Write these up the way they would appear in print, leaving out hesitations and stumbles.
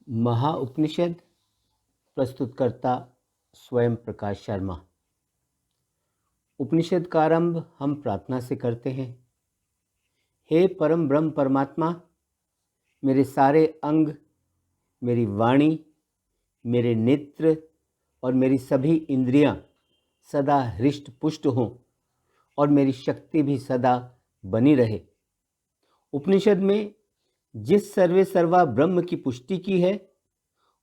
महाउपनिषद प्रस्तुतकर्ता स्वयं प्रकाश शर्मा। उपनिषद का आरंभ हम प्रार्थना से करते हैं। हे परम ब्रह्म परमात्मा, मेरे सारे अंग, मेरी वाणी, मेरे नेत्र और मेरी सभी इंद्रियां सदा हृष्ट पुष्ट हों और मेरी शक्ति भी सदा बनी रहे। उपनिषद में जिस सर्वे सर्वा ब्रह्म की पुष्टि की है,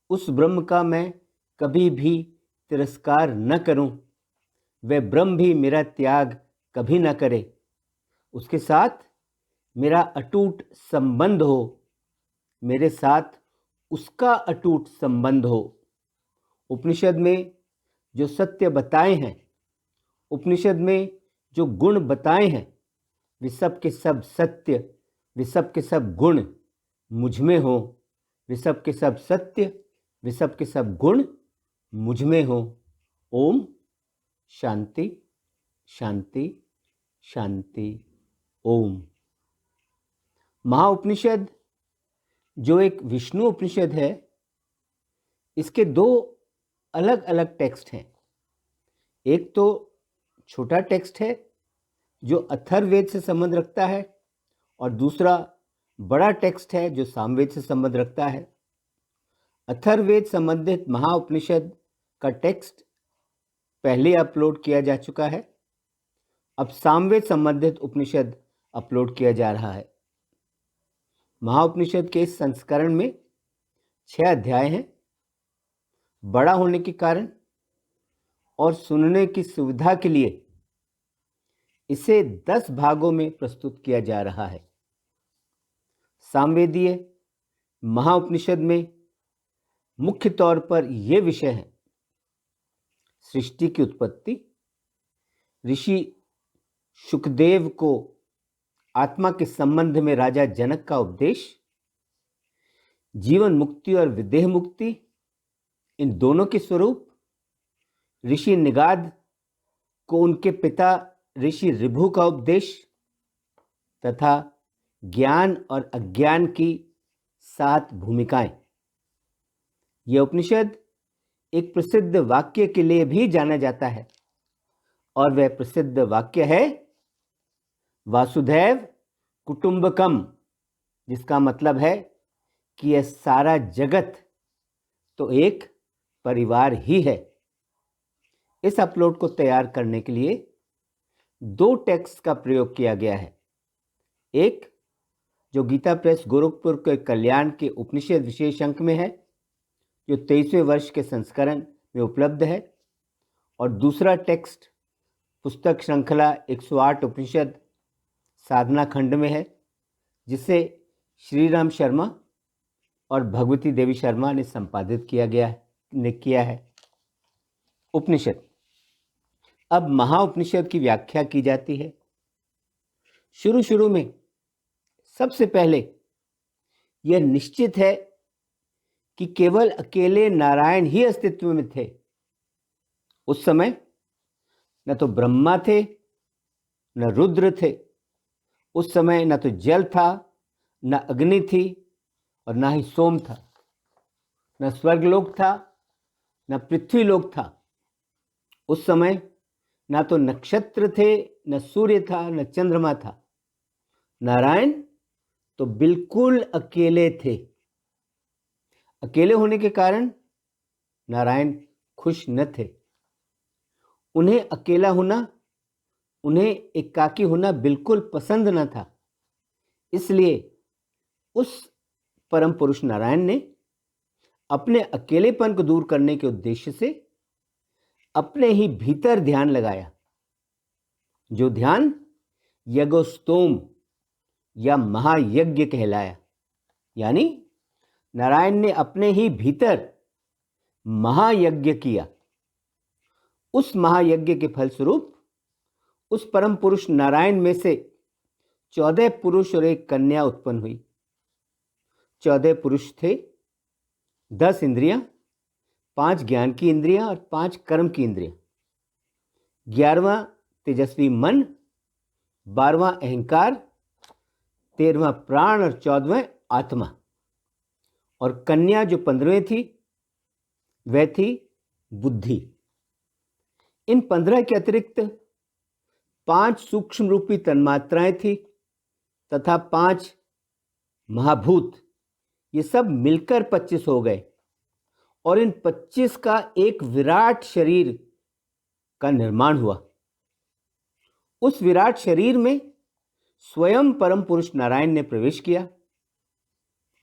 उस ब्रह्म का मैं कभी भी तिरस्कार न करूं, वह ब्रह्म भी मेरा त्याग कभी न करे, उसके साथ मेरा अटूट संबंध हो, मेरे साथ उसका अटूट संबंध हो। उपनिषद में जो सत्य बताए हैं, उपनिषद में जो गुण बताए हैं, वे सब के सब सत्य, वे सब के सब गुण मुझ में हो। वे सब के सब सत्य, वे सब के सब गुण मुझ में हो। ओम शांति शांति शांति ओम। महाउपनिषद जो एक विष्णु उपनिषद है, इसके दो अलग अलग टेक्स्ट हैं। एक तो छोटा टेक्स्ट है जो अथर्ववेद से संबंध रखता है, और दूसरा बड़ा टेक्स्ट है जो सामवेद से संबंध रखता है। अथर्ववेद संबंधित महाउपनिषद का टेक्स्ट पहले अपलोड किया जा चुका है। अब सामवेद संबंधित उपनिषद अपलोड किया जा रहा है। महाउपनिषद के इस संस्करण में 6 अध्याय हैं। बड़ा होने के कारण और सुनने की सुविधा के लिए इसे 10 भागों में प्रस्तुत किया जा रहा है। सामवेदीय महाउपनिषद में मुख्य तौर पर ये विषय हैं: सृष्टि की उत्पत्ति, ऋषि शुकदेव को आत्मा के संबंध में राजा जनक का उपदेश, जीवन मुक्ति और विदेह मुक्ति, इन दोनों के स्वरूप, ऋषि निगाद को उनके पिता ऋषि ऋभु का उपदेश, तथा ज्ञान और अज्ञान की 7 भूमिकाएं। यह उपनिषद एक प्रसिद्ध वाक्य के लिए भी जाना जाता है, और वह प्रसिद्ध वाक्य है वासुदेव कुटुंबकम, जिसका मतलब है कि यह सारा जगत तो एक परिवार ही है। इस अपलोड को तैयार करने के लिए 2 टेक्स्ट का प्रयोग किया गया है। एक जो गीता प्रेस गोरखपुर के कल्याण के उपनिषद विशेष अंक में है, जो 23वें वर्ष के संस्करण में उपलब्ध है, और दूसरा टेक्स्ट पुस्तक श्रृंखला 108 उपनिषद साधना खंड में है, जिसे श्री राम शर्मा और भगवती देवी शर्मा ने संपादित किया है। उपनिषद। अब महाउपनिषद की व्याख्या की जाती है। शुरू में सबसे पहले यह निश्चित है कि केवल अकेले नारायण ही अस्तित्व में थे। उस समय न तो ब्रह्मा थे, न रुद्र थे। उस समय न तो जल था, न अग्नि थी, और न ही सोम था। न स्वर्गलोक था, न पृथ्वीलोक था। उस समय न तो नक्षत्र थे, न सूर्य था, न चंद्रमा था। नारायण तो बिल्कुल अकेले थे। अकेले होने के कारण नारायण खुश न थे। उन्हें अकेला होना, उन्हें एकाकी होना बिल्कुल पसंद न था। इसलिए उस परम पुरुष नारायण ने अपने अकेलेपन को दूर करने के उद्देश्य से अपने ही भीतर ध्यान लगाया, जो ध्यान यज्ञोस्तोम या महायज्ञ कहलाया। यानी नारायण ने अपने ही भीतर महायज्ञ किया। उस महायज्ञ के फलस्वरूप उस परम पुरुष नारायण में से 14 पुरुष और 1 कन्या उत्पन्न हुई। 14 पुरुष थे, 10 इंद्रियां, 5 ज्ञान की इंद्रियां और 5 कर्म की इंद्रियां, 11वां तेजस्वी मन, 12वां अहंकार, 13वां प्राण और 14वां आत्मा। और कन्या जो 15वीं थी वह थी बुद्धि। इन 15 के अतिरिक्त 5 सूक्ष्म रूपी तन्मात्राएं थी तथा 5 महाभूत। ये सब मिलकर 25 हो गए और इन 25 का एक विराट शरीर का निर्माण हुआ। उस विराट शरीर में स्वयं परम पुरुष नारायण ने प्रवेश किया।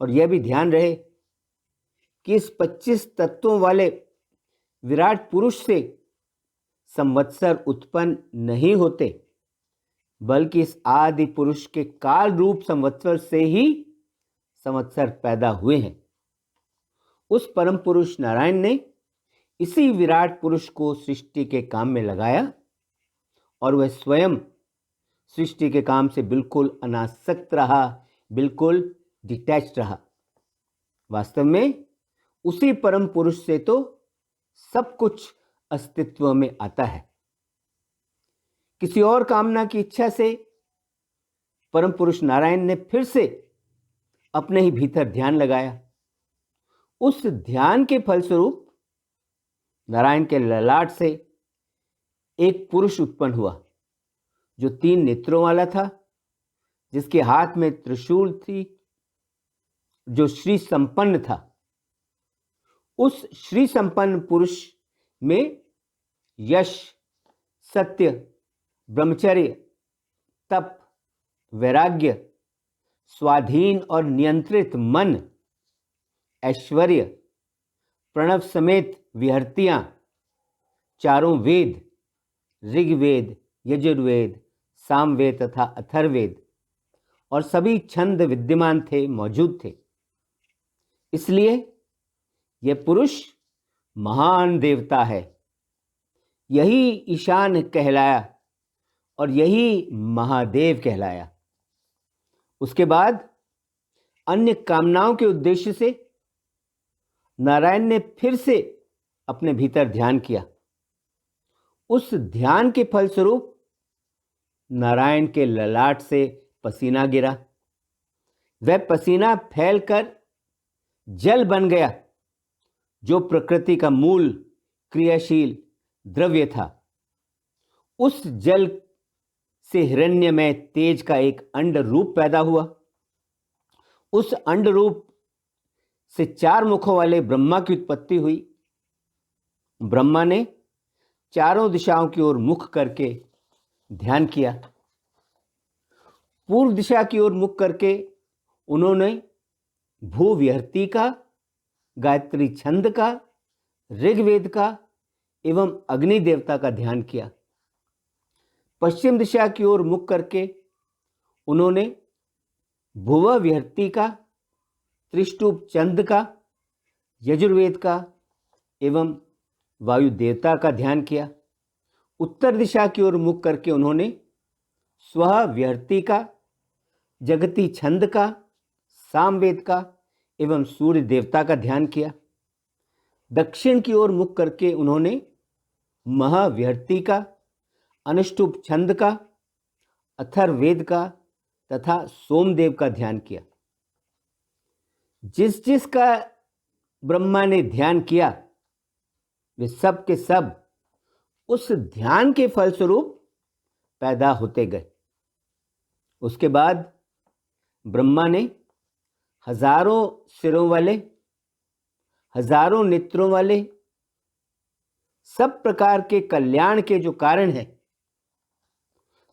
और यह भी ध्यान रहे कि इस 25 तत्वों वाले विराट पुरुष से संवत्सर उत्पन्न नहीं होते, बल्कि इस आदि पुरुष के काल रूप संवत्सर से ही संवत्सर पैदा हुए हैं। उस परम पुरुष नारायण ने इसी विराट पुरुष को सृष्टि के काम में लगाया और वह स्वयं सृष्टि के काम से बिल्कुल अनासक्त रहा, बिल्कुल डिटैच्ड रहा। वास्तव में उसी परम पुरुष से तो सब कुछ अस्तित्व में आता है। किसी और कामना की इच्छा से परम पुरुष नारायण ने फिर से अपने ही भीतर ध्यान लगाया। उस ध्यान के फलस्वरूप नारायण के ललाट से एक पुरुष उत्पन्न हुआ जो 3 नेत्रों वाला था, जिसके हाथ में त्रिशूल थी, जो श्री संपन्न था। उस श्री संपन्न पुरुष में यश, सत्य, ब्रह्मचर्य, तप, वैराग्य, स्वाधीन और नियंत्रित मन, ऐश्वर्य, प्रणव समेत विहर्तियां, चारों वेद, ऋग्वेद, यजुर्वेद, सामवेद तथा अथर्ववेद और सभी छंद विद्यमान थे, मौजूद थे। इसलिए यह पुरुष महान देवता है। यही ईशान कहलाया और यही महादेव कहलाया। उसके बाद अन्य कामनाओं के उद्देश्य से नारायण ने फिर से अपने भीतर ध्यान किया। उस ध्यान के फलस्वरूप नारायण के ललाट से पसीना गिरा। वह पसीना फैलकर जल बन गया, जो प्रकृति का मूल क्रियाशील द्रव्य था। उस जल से हिरण्यमय तेज का एक अंड रूप पैदा हुआ। उस अंड रूप से 4 मुखों वाले ब्रह्मा की उत्पत्ति हुई। ब्रह्मा ने चारों दिशाओं की ओर मुख करके ध्यान किया। पूर्व दिशा की ओर मुख करके उन्होंने भूविहर्ती का, गायत्री छंद का, ऋग्वेद का एवं अग्नि देवता का ध्यान किया। पश्चिम दिशा की ओर मुख करके उन्होंने भुव विहर्ती का, त्रिष्टुप चंद का, यजुर्वेद का एवं वायु देवता का ध्यान किया। उत्तर दिशा की ओर मुख करके उन्होंने स्व विहर्ती का, जगती छंद का, सामवेद का एवं सूर्य देवता का ध्यान किया। दक्षिण की ओर मुख करके उन्होंने महाविहर्ती का, अनुष्टुप छंद का, अथर्ववेद का तथा सोमदेव का ध्यान किया। जिस जिस का ब्रह्मा ने ध्यान किया, वे सब के सब उस ध्यान के फलस्वरूप पैदा होते गए। उसके बाद ब्रह्मा ने हजारों सिरों वाले, हजारों नेत्रों वाले, सब प्रकार के कल्याण के जो कारण हैं,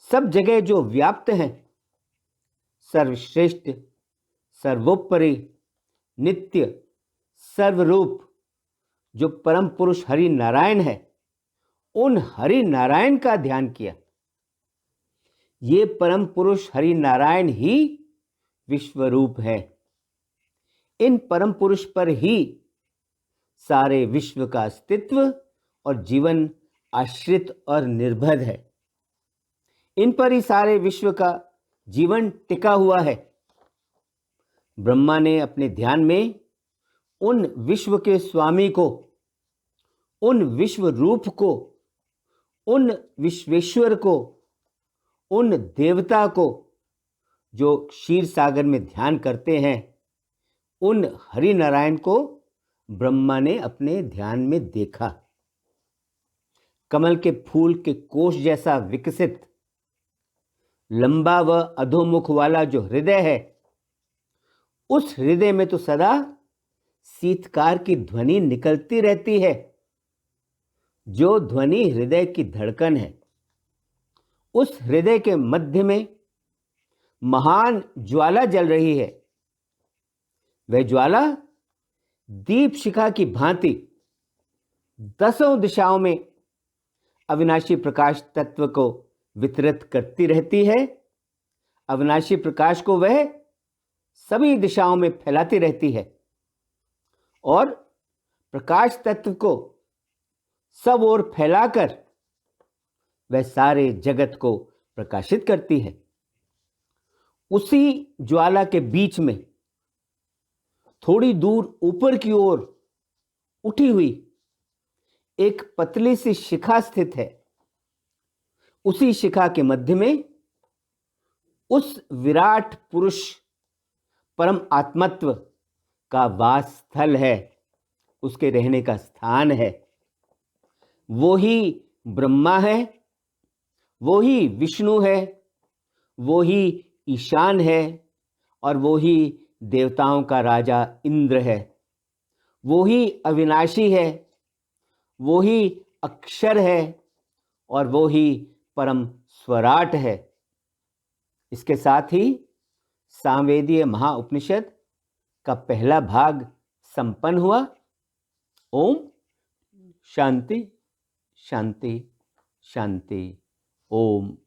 सब जगह जो व्याप्त हैं, सर्वश्रेष्ठ, सर्वोपरि, नित्य, सर्वरूप जो परम पुरुष हरि नारायण है, उन हरि नारायण का ध्यान किया। ये परम पुरुष हरि नारायण ही विश्वरूप है। इन परम पुरुष पर ही सारे विश्व का अस्तित्व और जीवन आश्रित और निर्भर है। इन पर ही सारे विश्व का जीवन टिका हुआ है। ब्रह्मा ने अपने ध्यान में उन विश्व के स्वामी को, उन विश्व रूप को, उन विश्वेश्वर को, उन देवता को जो क्षीर सागर में ध्यान करते हैं, उन हरि नारायण को ब्रह्मा ने अपने ध्यान में देखा। कमल के फूल के कोश जैसा विकसित, लंबा व अधोमुख वाला जो हृदय है, उस हृदय में तो सदा सीतकार की ध्वनि निकलती रहती है। जो ध्वनि हृदय की धड़कन है, उस हृदय के मध्य में महान ज्वाला जल रही है। वह ज्वाला दीप शिखा की भांति दसों दिशाओं में अविनाशी प्रकाश तत्व को वितरित करती रहती है। अविनाशी प्रकाश को वह सभी दिशाओं में फैलाती रहती है और प्रकाश तत्व को सब ओर फैलाकर वह सारे जगत को प्रकाशित करती है। उसी ज्वाला के बीच में थोड़ी दूर ऊपर की ओर उठी हुई एक पतली सी शिखा स्थित है। उसी शिखा के मध्य में उस विराट पुरुष परम आत्मत्व का वास स्थल है, उसके रहने का स्थान है। वो ही ब्रह्मा है, वो ही विष्णु है, वो ही ईशान है और वो ही देवताओं का राजा इंद्र है। वो ही अविनाशी है, वो ही अक्षर है और वो ही परम स्वराट है। इसके साथ ही सामवेदीय महाउपनिषद का पहला भाग संपन्न हुआ। ओम शांति शांति शांति। ओम